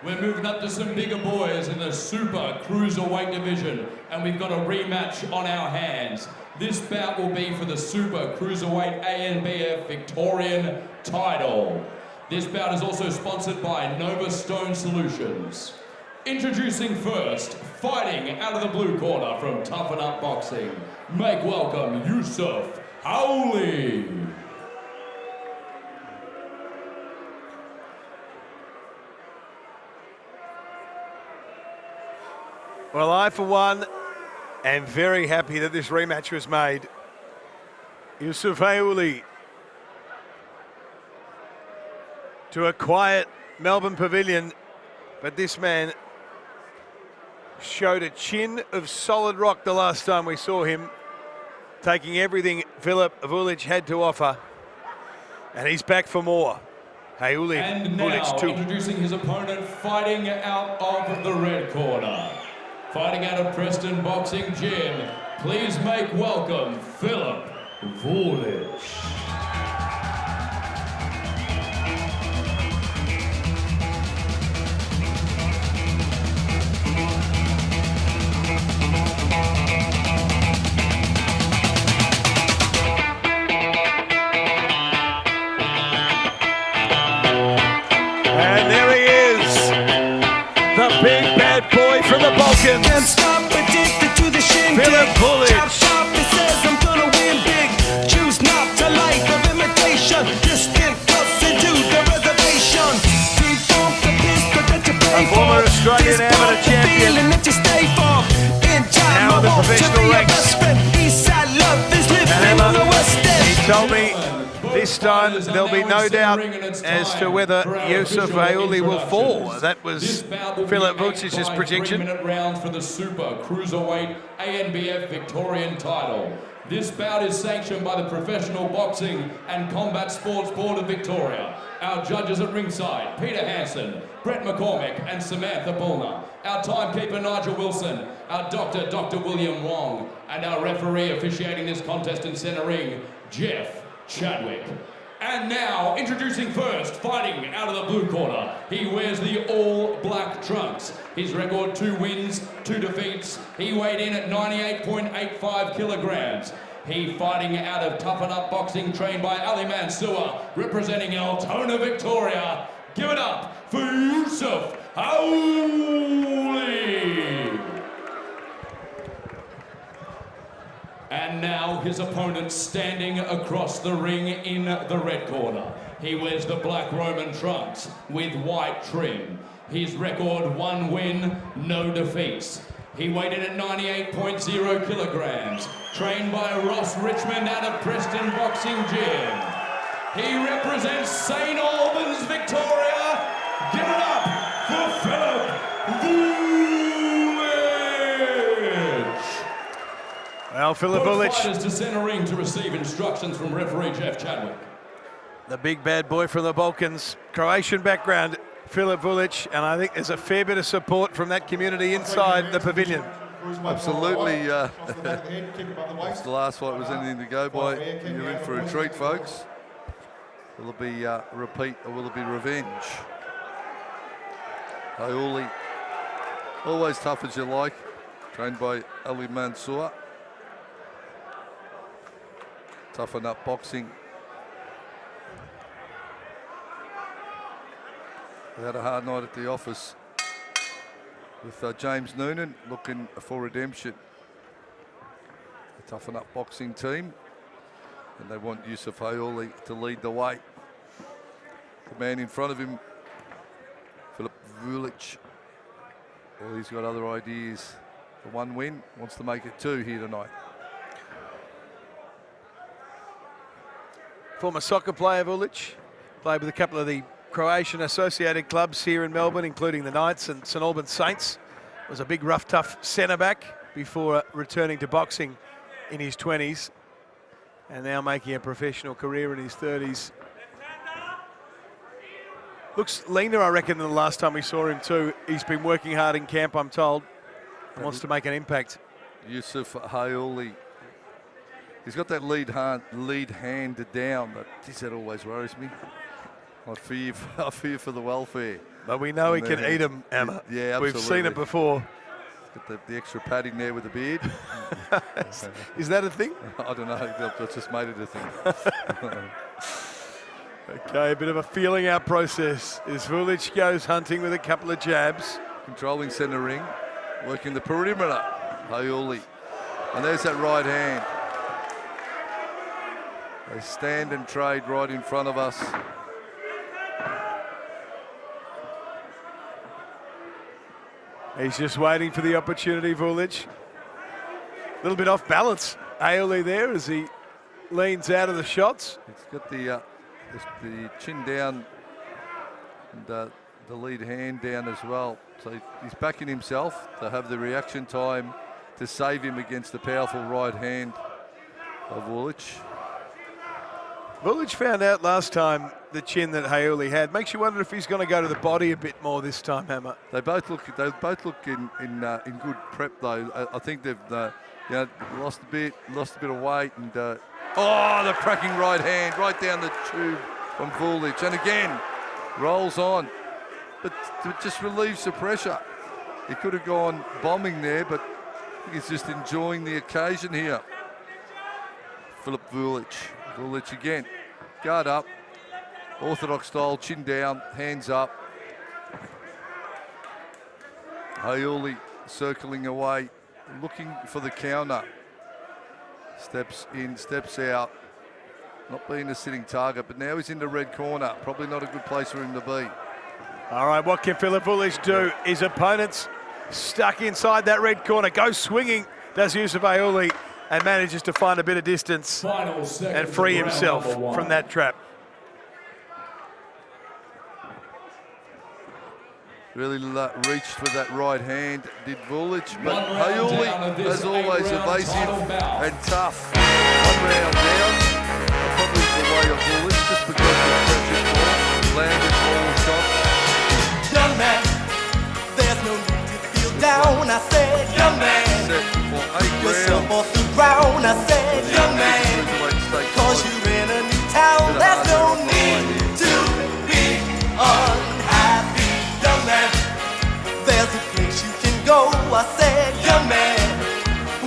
We're moving up to some bigger boys in the super cruiserweight division, and we've got a rematch on our hands. This bout will be for the super cruiserweight ANBF Victorian title. This bout is also sponsored by Nova Stone Solutions. Introducing first, fighting out of the blue corner from Toughen Up Boxing, make welcome Yusuf Haouli. Well, I, for one, am very happy that this rematch was made. Yusuf Haouli to a quiet Melbourne pavilion, but this man showed a chin of solid rock the last time we saw him, taking everything Filip Vulic had to offer, and he's back for more. Haouli, and now, Vulic 2. Introducing his opponent, fighting out of the red corner. Fighting out of Preston Boxing Gym, please make welcome Filip Vulic. And there he is, the big bad boy from the Balkans. Can't stop, addicted to the shindig. Filip Vulic. Chop, chop, it says I'm gonna win big. Choose not to life of imitation. Distant close into the reservation. Default the pistol that you pay A former for. Australian This amateur pump, the champion. feeling that you stay for. In time, Now I the want to professional be your ranks. best friend. Eastside love is living And on the West End. He told me this time there'll be no doubt as to whether Yusuf Haouli will fall. That was Filip Vulic's prediction. 3-minute rounds for the super cruiserweight ANBF Victorian title. This bout is sanctioned by the Professional Boxing and Combat Sports Board of Victoria. Our judges at ringside, Peter Hansen, Brett McCormick and Samantha Bullner. Our timekeeper, Nigel Wilson. Our doctor, Dr. William Wong. And our referee officiating this contest in centre ring, Jeff Chadwick. And now, introducing first, fighting out of the blue corner. He wears the all-black trunks. His record, 2 wins, 2 defeats. He weighed in at 98.85 kilograms. He fighting out of Toughen Up Boxing, trained by Ali Mansour, representing Altona, Victoria. Give it up for Yusuf Haouli. And now his opponent standing across the ring in the red corner. He wears the black Roman trunks with white trim. His record, 1 win, no defeats. He weighed in at 98.0 kilograms. Trained by Ross Richmond out of Preston Boxing Gym. He represents St. Albans, Victoria. Give it up for Filip Vulic. Well, Filip Vulic, Fighters to centre ring to receive instructions from referee Jeff Chadwick. the big bad boy from the Balkans, Croatian background, Filip Vulic, and I think there's a fair bit of support from that community inside the pavilion. Absolutely. If the last fight was anything to go by, you're in for a treat, folks. Will it be a repeat or will it be revenge? Haouli, always tough as you like, trained by Ali Mansour. Toughen Up Boxing. We had a hard night at the office with James Noonan looking for redemption. The Toughen Up Boxing team, and they want Yusuf Haouli to lead the way. The man in front of him, Filip Vulic, well, he's got other ideas. The 1 win, wants to make it 2 here tonight. Former soccer player Vulic, played with a couple of the Croatian associated clubs here in Melbourne, including the Knights and St Albans Saints. Was a big, rough, tough centre-back before returning to boxing in his 20s, and now making a professional career in his 30s. Looks leaner, I reckon, than the last time we saw him too. He's been working hard in camp, I'm told, and wants to make an impact. Yusuf Haouli, he's got that lead hand down, but geez, that always worries me. I fear for the welfare. But we know he on can their eat hands. them, Emma. Yeah, We've seen absolutely. it before. Got the extra padding there with the beard. Is that a thing? I don't know. I've just made it a thing. Okay, a bit of a feeling out process as Vulic goes hunting with a couple of jabs. Controlling centre ring, working the perimeter. Haouli. And there's that right hand. They stand and trade right in front of us. He's just waiting for the opportunity, Vulic. A little bit off balance. Haouli there as he leans out of the shots. He's got the chin down and the lead hand down as well. So he's backing himself to have the reaction time to save him against the powerful right hand of Vulic. Vulic found out last time the chin that Haouli had. Makes you wonder if he's going to go to the body a bit more this time, Hammer. They both look in good prep though. I think they've lost a bit of weight and the cracking right hand right down the tube from Vulic, and again rolls on, but it just relieves the pressure. He could have gone bombing there, but he's just enjoying the occasion here. Filip Vulic again, guard up, orthodox style, chin down, hands up. Haouli circling away, looking for the counter. Steps in, steps out. Not being a sitting target, but now he's in the red corner. Probably not a good place for him to be. All right, what can Filip Vulic do? His opponent's stuck inside that red corner. Goes swinging, does Yusuf Haouli, and manages to find a bit of distance and free himself from that trap. Really reached for that right hand, did Vulic, but Haouli, as always, evasive and tough. 1 round down, probably the way of Vulic, just because of the pressure ball, landed all shots. Young man, there's no need to feel down. I said, young man, Set for 8 yourself rounds. off the ground. I said, young man, cause you're in a new town. There's no need to be unhappy. Young man, there's a place you can go. I said, young man,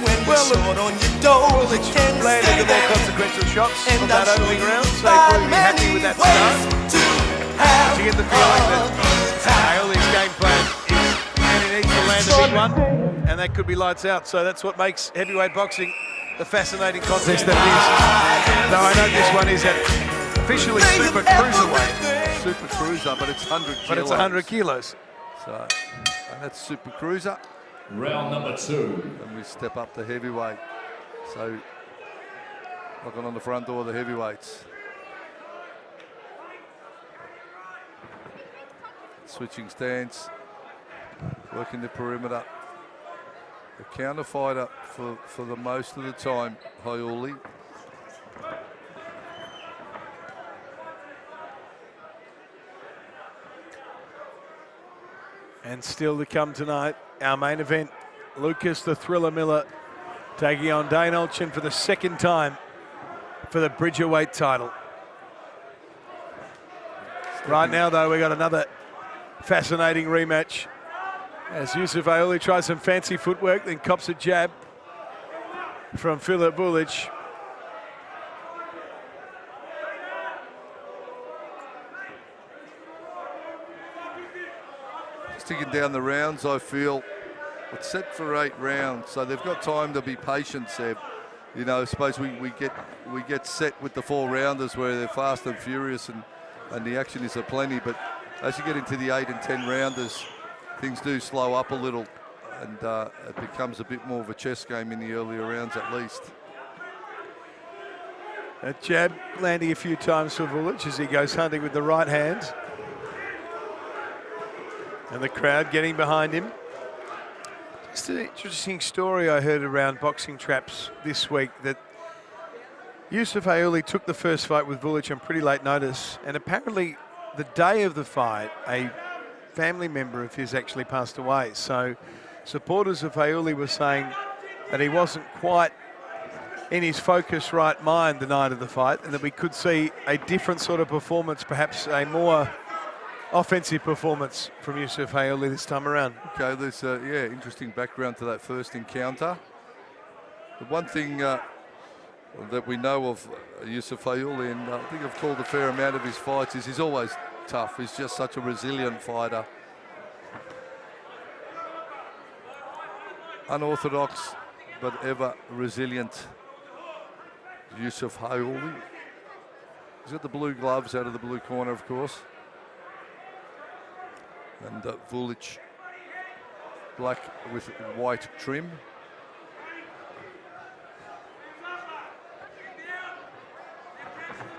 when you're short on your dough, you can Landed stay the more there. consequential shots And of that I'm opening sure round, you'll so he'll probably find be happy many with that ways start. to have Do you get the feeling a that good time? Haouli's game plan is, and he needs to land a big one, and that could be lights out. So that's what makes heavyweight boxing the fascinating contest that it is. Though I know this one is at officially super cruiserweight, Super cruiser, but it's 100 kilos. but it's 100 kilos. So, and that's super cruiser. Round number 2. And we step up to heavyweight. So, knocking on the front door of the heavyweights. Switching stance, working the perimeter. The counter fighter for the most of the time, Haouli. And still to come tonight, our main event, Lucas the Thriller Miller taking on Dane Olchen for the second time for the Bridgerweight title. Right now, though, we got another fascinating rematch as Yusuf Haouli tries some fancy footwork, then cops a jab from Filip Vulic. Sticking down the rounds, I feel. It's set for 8 rounds, so they've got time to be patient, Seb. You know, I suppose we get set with the 4-rounders where they're fast and furious and the action is aplenty, but as you get into the 8 and 10 rounders, things do slow up a little, and it becomes a bit more of a chess game in the earlier rounds at least. A jab landing a few times for Vulic as he goes hunting with the right hand. And the crowd getting behind him. Just an interesting story I heard around boxing traps this week that Yusuf Haouli took the first fight with Vulic on pretty late notice, and apparently the day of the fight, a family member of his actually passed away. So supporters of Haouli were saying that he wasn't quite in his focus right mind the night of the fight, and that we could see a different sort of performance, perhaps a more offensive performance from Yusuf Haouli this time around. Okay, there's interesting background to that first encounter. The one thing that we know of Yusuf Haouli, and I think I've called a fair amount of his fights, is he's always tough. He's just such a resilient fighter. Unorthodox, but ever resilient. Yusuf Haouli. He's got the blue gloves out of the blue corner, of course. And Vulic, black with white trim.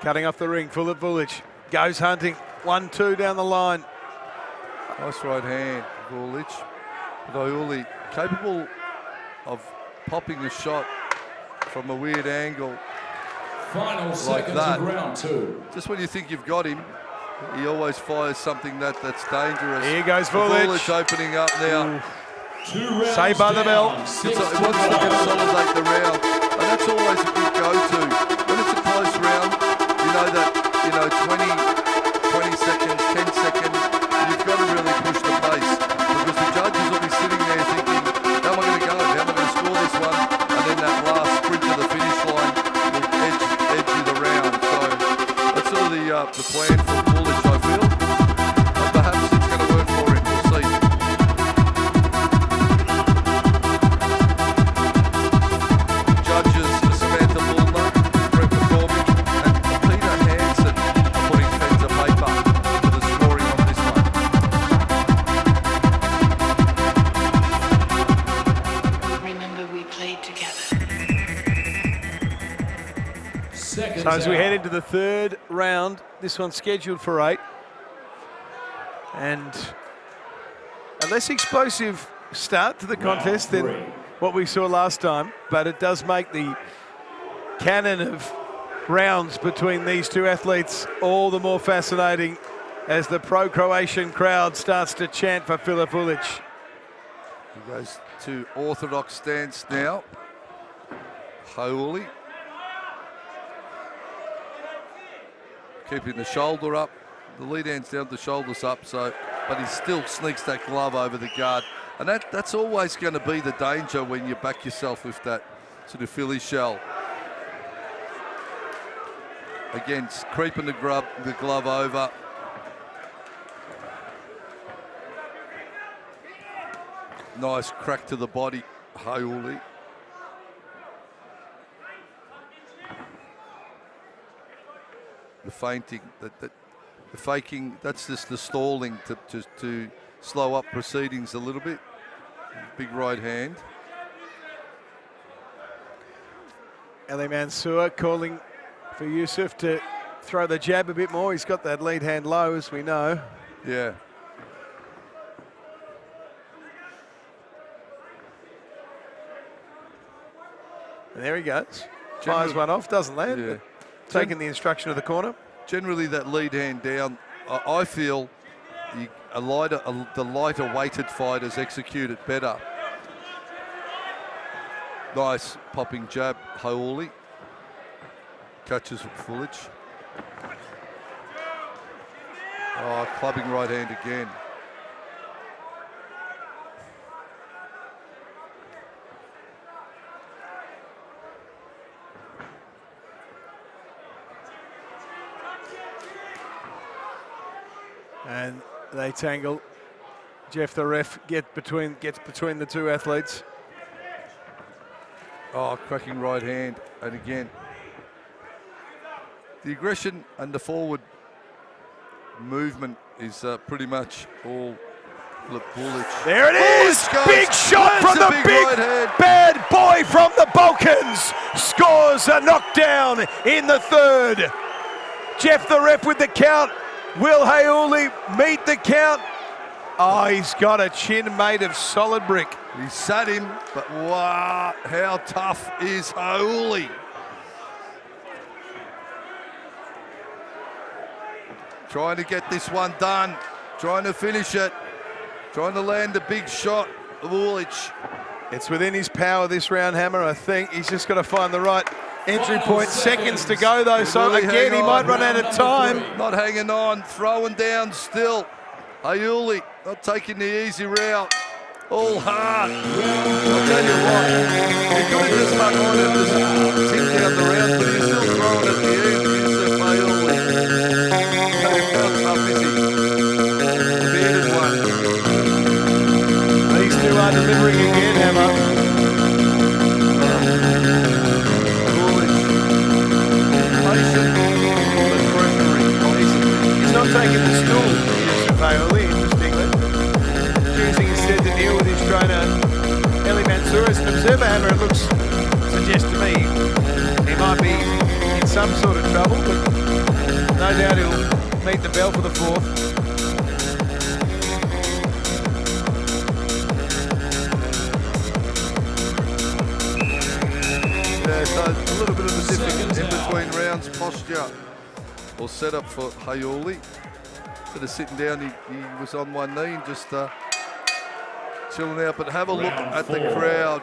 Cutting off the ring, Filip Vulic goes hunting. 1-2 down the line. Nice right hand, Vulic. But Haouli capable of popping a shot from a weird angle. Final like seconds that. of round 2. Just when you think you've got him, he always fires something that's dangerous. Here goes Vulic. Vulic opening up now. 2 rounds Saved by the bell. down, It 6 wants to to go. consolidate the round, and that's always a good go-to. When it's a close round, you know that 20 seconds, 10 seconds, you've got to really push the pace, because the judges will be sitting there thinking, how am I going to go? How am I going to score this one? And then that last sprint to the finish line will edge you the round. So that's sort of the plan for Vulic, I feel. And perhaps it's going to work for him. We'll see. Judges Samantha Bulner, Brett McCormick, and Peter Hansen are putting pen to paper for the scoring on this one. Remember, we played together. Seconds So as we out. head into the third round, this one's scheduled for 8. And a less explosive start to the contest than 3. what we saw last time, but it does make the canon of rounds between these two athletes all the more fascinating as the pro-Croatian crowd starts to chant for Filip Vulic. He goes to orthodox stance now. Haouli. Keeping the shoulder up. The lead hand's down, the shoulders up, but he still sneaks that glove over the guard. And that's always going to be the danger when you back yourself with that sort of Philly shell. Again, creeping the glove over. Nice crack to the body, Haouli. The feinting, the faking, that's just the stalling to slow up proceedings a little bit. Big right hand. Ali Mansour calling for Yusuf to throw the jab a bit more. He's got that lead hand low, as we know. Yeah. And there he goes. Fires one off, doesn't land. Yeah. But taking the instruction of the corner. Generally, that lead hand down, I feel the lighter weighted fighters execute it better. Nice popping jab, Haouli. Catches Vulic. Oh, clubbing right hand again. And they tangle. Jeff, the ref, gets between the two athletes. Oh, cracking right hand, and again. The aggression and the forward movement is pretty much all Vulic. There it is! Vulic goes. Big shot That's from a the big big right hand. bad boy from the Balkans. Scores a knockdown in the third. Jeff, the ref, with the count. Will Haouli meet the count? Oh, he's got a chin made of solid brick. He sat him, but wow, how tough is Haouli? Trying to get this one done, trying to finish it, trying to land a big shot, Vulic. It's within his power this round, Hammer. I think he's just got to find the right Entry point, seconds to go though, so Really again he hang might on. run out of time. Not hanging on, throwing down still. Haouli not taking the easy route. All hard. I'll tell you what, he could have just hung on and just ticked down the round, but he's still throwing at the end. Yusuf Haouli. How tough is he? The bearded one. These two are delivering again, Hammer. Vulic. Patient, but pressuring. He's not taking the stool, Yusuf Haouli, interestingly. Choosing instead to deal with his trainer, Eli Mansour. As an observer, Hammer, it looks, suggests to me, he might be in some sort of trouble, but no doubt he'll meet the bell for the fourth. Yeah, so a little bit of a different in-between rounds posture or setup for Haouli. Instead of sitting down, he was on one knee and just chilling out. But have a look at the crowd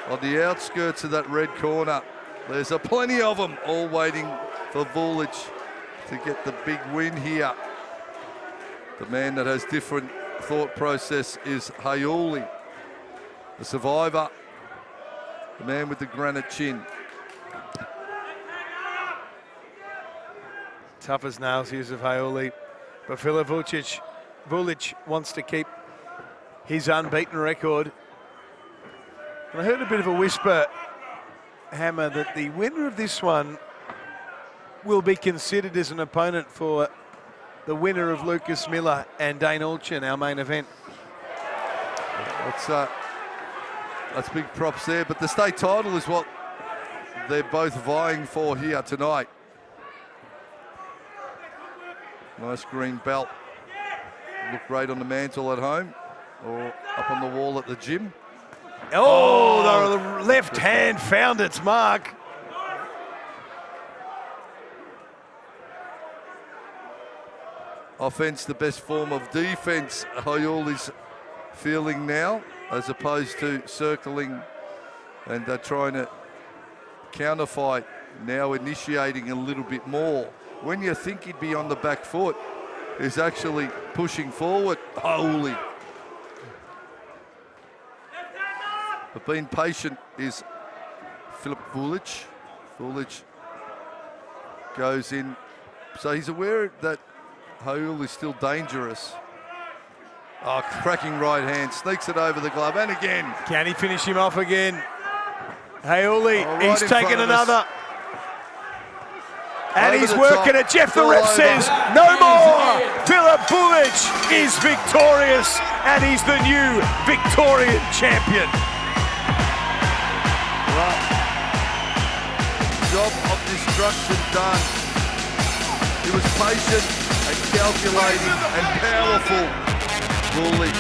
on the outskirts of that red corner. There's plenty of them all waiting for Vulic to get the big win here. The man that has different thought process is Haouli, the survivor. The man with the granite chin. Tough as nails, Yusuf Haouli. But Filip Vulic wants to keep his unbeaten record. And I heard a bit of a whisper, Hammer, that the winner of this one will be considered as an opponent for the winner of Lucas Miller and Dane Alchin, our main event. That's big props there, but the state title is what they're both vying for here tonight. Nice green belt. Look great on the mantle at home or up on the wall at the gym. Oh, the left hand found its mark. Offense, the best form of defense, Haouli's feeling now, as opposed to circling and trying to counterfight, now initiating a little bit more. When you think he'd be on the back foot, he's actually pushing forward, Haouli. But being patient is Filip Vulic. Vulic goes in, so he's aware that Haouli is still dangerous. Oh, cracking right hand, sneaks it over the glove, and again. Can he finish him off again? Haouli, right he's in taken front of us. another. And Over he's the working top. it. Jeff the All ref over. says, no more. Filip Vulic is victorious, and he's the new Victorian champion. Right. Job of destruction done. He was patient and calculating and powerful. Vulic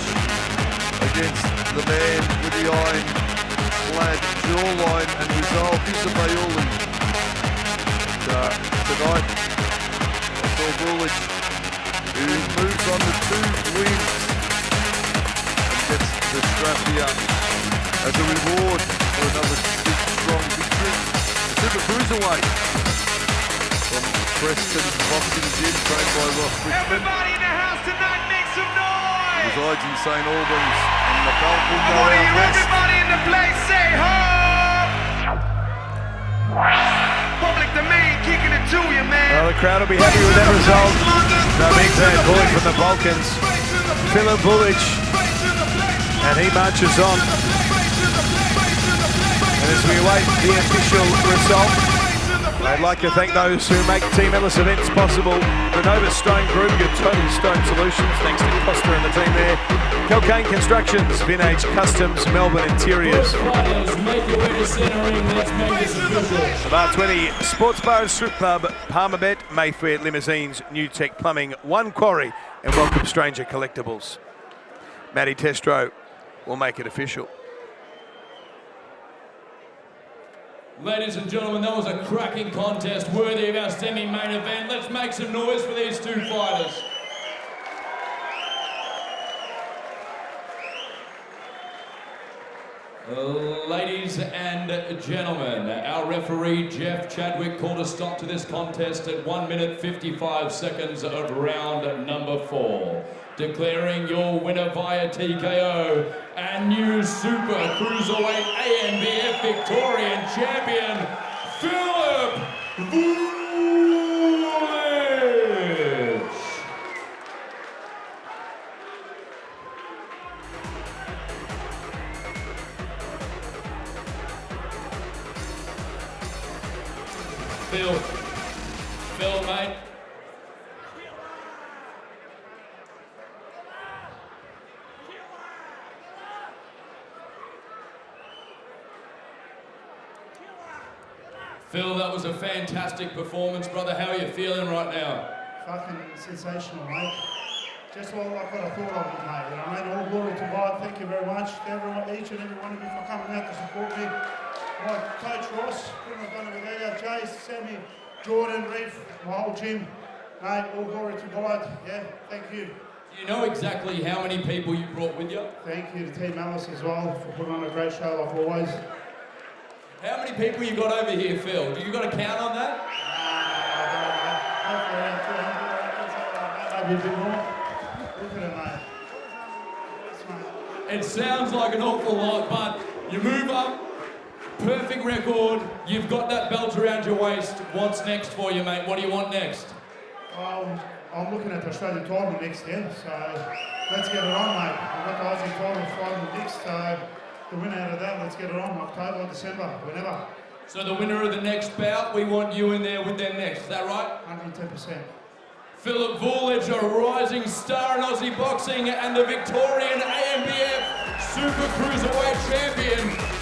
against the man with the iron-clad jawline and resolve. Yusuf Haouli. Tonight, that's all Vulic, who moves on to 2 wins and gets the strap here as a reward for another big, strong victory. Super Cruiserweight from Preston Boxing Gym, trained by Ross Richmond. Everybody in the house tonight, make some noise! Resides in St Albans, and the belt will I go want to out hear west. everybody in the place say ho! Public domain, kicking it to you, man. Well, the crowd will be happy with that result. No big fan bullet from the Balkans. Filip Vulic, and he marches on. And as we await the official result, I'd like to thank those who make Team Ellis events possible. The Nova Stone Group, your total stone solutions, thanks to Costa and the team there. Calcane Constructions, Vintage Customs, Melbourne Interiors. Fighters, make your way to centering. Let's make this official. Bar 20, Sports Bar and Strip Club, Palmerbet, Mayfair Limousines, New Tech Plumbing, One Quarry, and Welcome Stranger Collectibles. Matty Testro will make it official. Ladies and gentlemen, that was a cracking contest worthy of our semi-main event. Let's make some noise for these two fighters. Ladies and gentlemen, our referee Jeff Chadwick called a stop to this contest at 1 minute 55 seconds of round number 4. Declaring your winner via TKO and new Super Cruiserweight ANBF Victorian Champion, Filip Vulic. Phil, mate. Phil, that was a fantastic performance, brother. How are you feeling right now? Fucking sensational, mate. Just all like what I thought of it, mate. You know, mate, all glory to God. Thank you very much to everyone, each and every one of you for coming out to support me. My coach Ross, couldn't have done it without you. Jay, Sammy, Jordan, Reef, my whole gym. Mate, all glory to God. Yeah, thank you. Do you know exactly how many people you brought with you? Thank you to Team Alice as well for putting on a great show like always. How many people you got over here, Phil? Do you got a count on that? Hopefully around 200, maybe a bit more. Look at it, mate. Yes, mate. It sounds like an awful lot, but you move up, perfect record, you've got that belt around your waist. What's next for you, mate? What do you want next? Well, I'm looking at the Australian title next year, so let's get it on, mate. I've got the Aussie title fighting next, so the winner out of that, let's get it on, October, December, whenever. So the winner of the next bout, we want you in there with them next, is that right? 110%. Filip Vulic, a rising star in Aussie boxing and the Victorian ANBF Super Cruiserweight Champion.